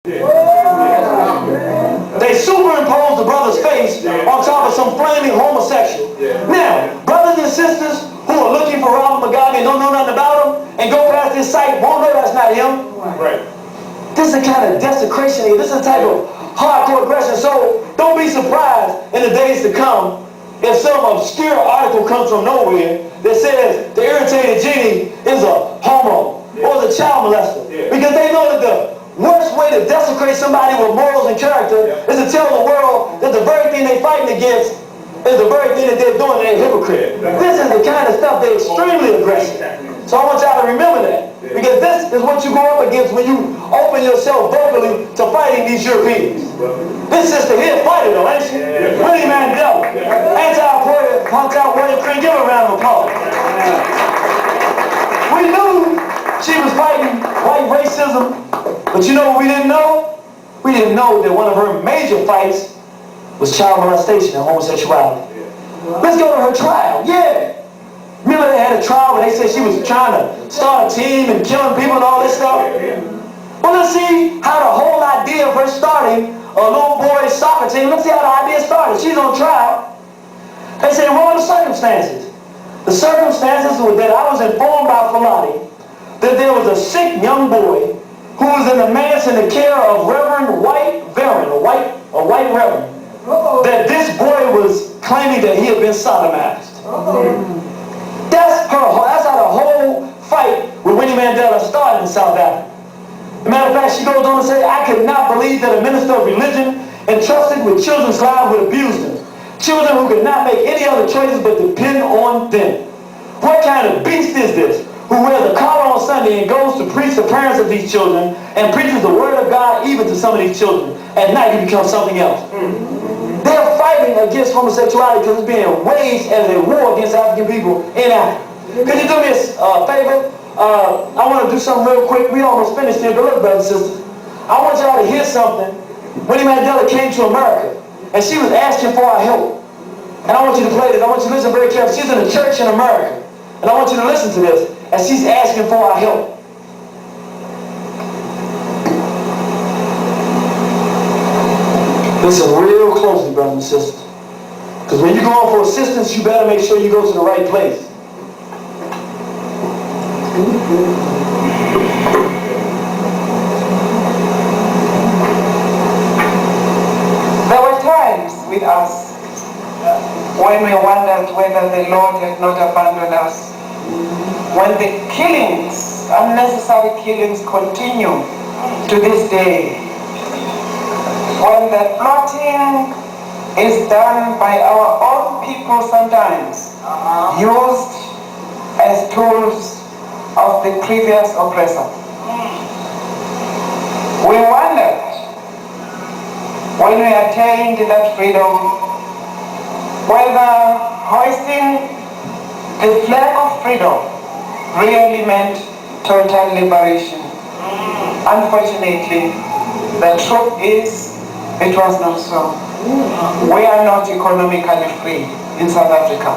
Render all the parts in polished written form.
They superimpose the brother's face on top of some flaming homosexual. Now, brothers and sisters who are looking for Robert Mugabe and don't know nothing about him and go past this site won't know that's not him. This is a kind of desecration. This is a type of hardcore aggression. So don't be surprised in the days to come if some obscure article comes from nowhere that says the irritated genie is a homo or is a child molester. Because they know that the worst way to desecrate somebody with morals and character is to tell the world that the very thing they're fighting against is the very thing that they're doing. They're a hypocrite. This is the kind of stuff they're extremely aggressive. So I want y'all to remember that. Because this is what you go up against when you open yourself vocally to fighting these Europeans. This sister here fighting though, ain't she? Winnie Mandela. Anti-warrior friend, give her a round of applause. We knew she was fighting white racism, but you know what we didn't know? We didn't know that one of her major fights was child molestation and homosexuality. Let's go to her trial. Remember they had a trial where they said she was trying to start a team and killing people and all this stuff? Well, let's see how the whole idea of her starting a little boy's soccer team, let's see how the idea started. She's on trial. They said, what were the circumstances? The circumstances were that I was informed by Fulani that there was a sick young boy who was in the manse in the care of Reverend White Veron, a white reverend, that this boy was claiming that he had been sodomized. That's how the whole fight with Winnie Mandela started in South Africa. As a matter of fact, she goes on to say, I could not believe that a minister of religion entrusted with children's lives would abuse them. Children who could not make any other choices but depend on them. What kind of beast is this? Who wears a collar on Sunday and goes to preach the parents of these children and preaches the word of God even to some of these children. At night he becomes something else. They're fighting against homosexuality because it's being waged as a war against African people in Africa. Could you do me a favor? I want to do something real quick. We almost finished here, but look, brothers and sisters, I want y'all to hear something. Winnie Mandela came to America and she was asking for our help. And I want you to play this. I want you to listen very carefully. She's in a church in America. And I want you to listen to this as she's asking for our help. Listen real closely, brothers and sisters. Because when you're going for assistance, you better make sure you go to the right place. There were times with us when we wondered whether the Lord had not abandoned us. When the killings, unnecessary killings, continue to this day. When the plotting is done by our own people sometimes, used as tools of the previous oppressor. We wondered when we attained that freedom whether hoisting the flag of freedom really meant total liberation. Unfortunately, the truth is it was not so. We are not economically free in South Africa.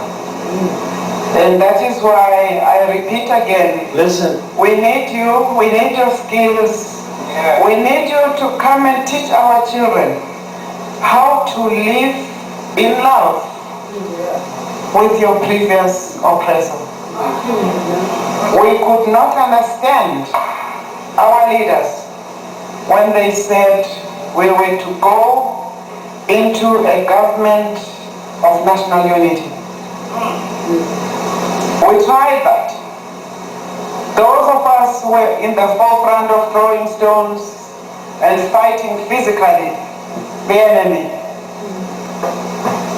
And that is why I repeat again, listen, we need you, we need your skills, we need you to come and teach our children how to live in love with your previous oppressor. We could not understand our leaders when they said we were to go into a government of national unity. We tried that. Those of us who were in the forefront of throwing stones and fighting physically the enemy,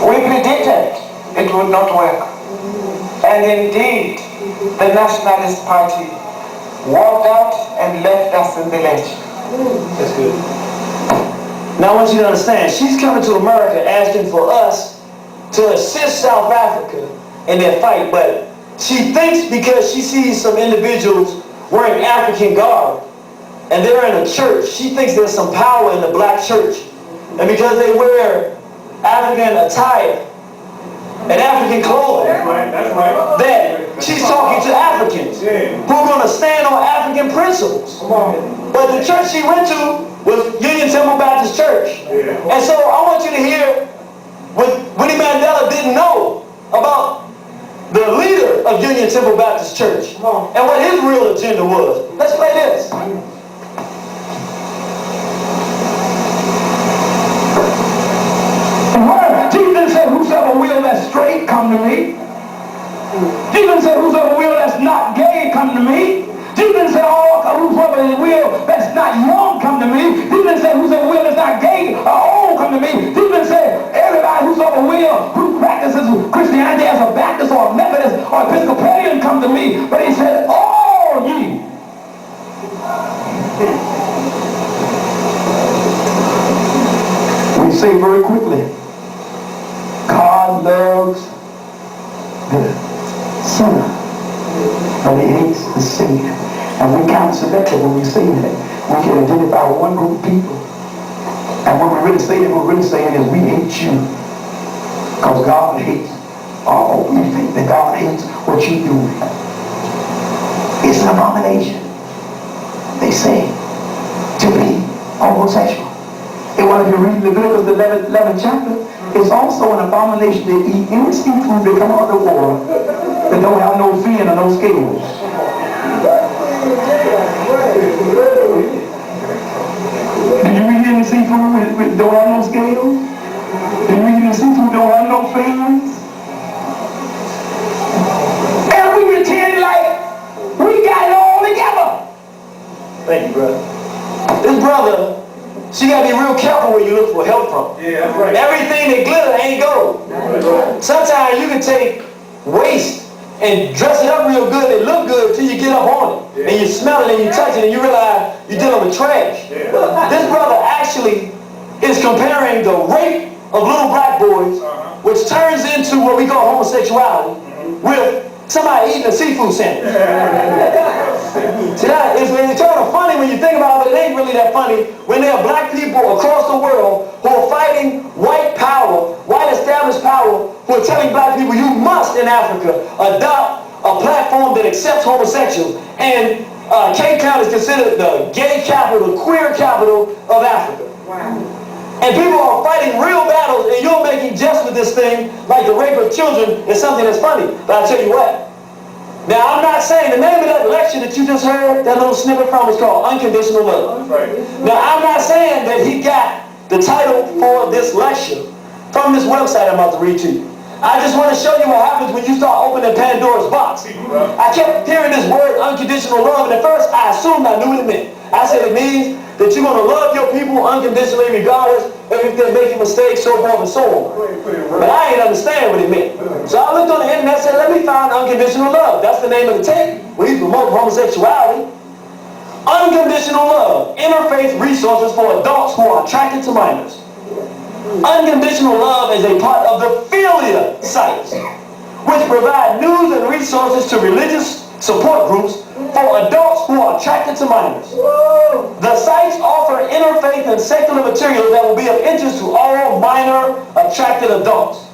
we predicted it would not work. And indeed, the Nationalist Party walked out and left us in the lurch. That's good. Now I want you to understand, she's coming to America asking for us to assist South Africa in their fight, but she thinks because she sees some individuals wearing African garb and they're in a church, she thinks there's some power in the black church. And because they wear African attire and African clothing, that she's talking to Africans who are going to stand on African principles. But the church she went to was church. And so I want you to hear what Winnie Mandela didn't know about the leader of Union Temple Baptist Church and what his real agenda was. Let's play this. Jesus said, whosoever will that's straight, come to me. Jesus said, whosoever will that's not gay, come to me. Jesus said, whosoever will that's not young, come to me. Jesus said, whosoever will that's not gay or old, come to me. Jesus said, everybody whosoever will who practices Christianity as a Baptist or a Methodist or Episcopalian, come to me. But he said, all ye. We say very quickly, God loves the sinner, but he hates the sinner. And we kind of selective when we say that. We can identify one group of people. And when we really say that, what we're really saying is we hate you. Because God hates all. We think that God hates what you do. It's an abomination, they say, to be homosexual. And while if you read Leviticus, the 11th chapter, it's also an abomination to eat any seafood that come out of the water that don't have no fin or no scales. Did you read any seafood that don't have no scales? Did you read any seafood that don't have no fins? And we pretend like we got it all together. Thank you, brother. This brother, so you gotta be real careful where you look for help from. Yeah, that's right. Everything that glitter ain't gold. Right. Sometimes you can take waste and dress it up real good, it look good till you get up on it. Yeah. And you smell it and you touch it and you realize you're dealing with trash. Yeah. This brother actually is comparing the rape of little black boys, which turns into what we call homosexuality, with somebody eating a seafood sandwich. See, it's kind of funny when you think about it, but it ain't really that funny when there are black people across the world who are fighting white power, white established power, who are telling black people you must in Africa adopt a platform that accepts homosexuals. And Cape Town is considered the gay capital, the queer capital of Africa. Wow. And people are fighting real battles, and you're making jest with this thing like the rape of children is something that's funny. But I'll tell you what. Now, I'm not saying, the name of that lecture that you just heard, that little snippet from, is called Unconditional Love. Right. Now, I'm not saying that he got the title for this lecture from this website I'm about to read to you. I just want to show you what happens when you start opening Pandora's box. I kept hearing this word, unconditional love, and at first I assumed I knew what it meant. I said it means that you're going to love your people unconditionally regardless of if they're making mistakes, so forth and so on. But I didn't understand what it meant. So I looked on the internet and said, let me find unconditional love. That's the name of the tape. We promote homosexuality. Unconditional love, interfaith resources for adults who are attracted to minors. Unconditional love is a part of the Philia sites, which provide news and resources to religious support groups for adults who are attracted to minors. The sites offer interfaith and secular material that will be of interest to all minor attracted adults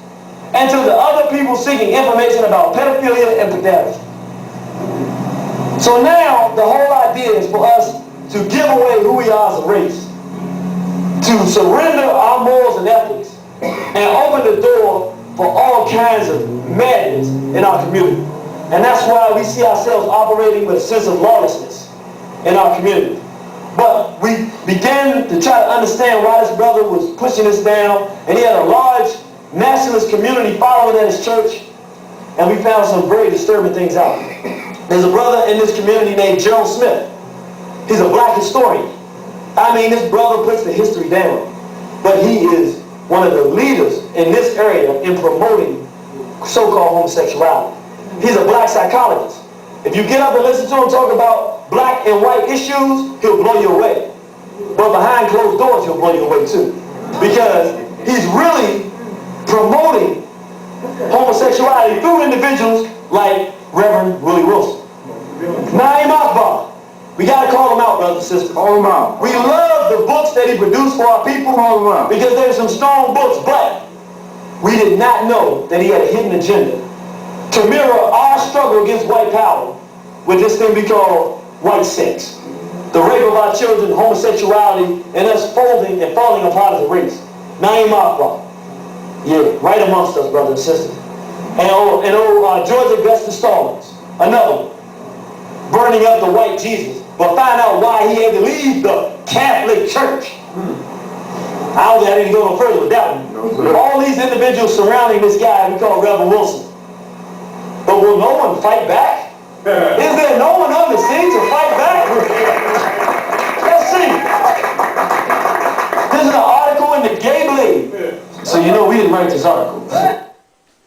and to the other people seeking information about pedophilia and pederasty. So now the whole idea is for us to give away who we are as a race, to surrender our morals and ethics, and open the door for all kinds of madness in our community. And that's why we see ourselves operating with a sense of lawlessness in our community. But we began to try to understand why this brother was pushing this down, and he had a large nationalist community following at his church, and we found some very disturbing things out. There's a brother in this community named Gerald Smith. He's a black historian. I mean, this brother puts the history down, but he is one of the leaders in this area in promoting so-called homosexuality. He's a black psychologist. If you get up and listen to him talk about black and white issues, he'll blow you away. But behind closed doors, he'll blow you away too. Because he's really promoting homosexuality through individuals like Reverend Willie Wilson. Naeem Akbar. We got to call him out, brothers and sisters. Call him out. We love the books that he produced for our people because there's some strong books, but we did not know that he had a hidden agenda to mirror our struggle against white power with this thing we call white sex. the rape of our children, homosexuality, and us folding and falling apart as a race. Now ain't my fault. Yeah, right amongst us, brothers and sisters. And George Augustus Stallings, another one, burning up the white Jesus, but find out why he had to leave the Catholic Church. I didn't go no further with that one. All these individuals surrounding this guy we call Reverend Wilson. But will no one fight back? Is there no one on the scene to fight back? Let's see. This is an article in the Gay Blade. So you know we didn't write this article.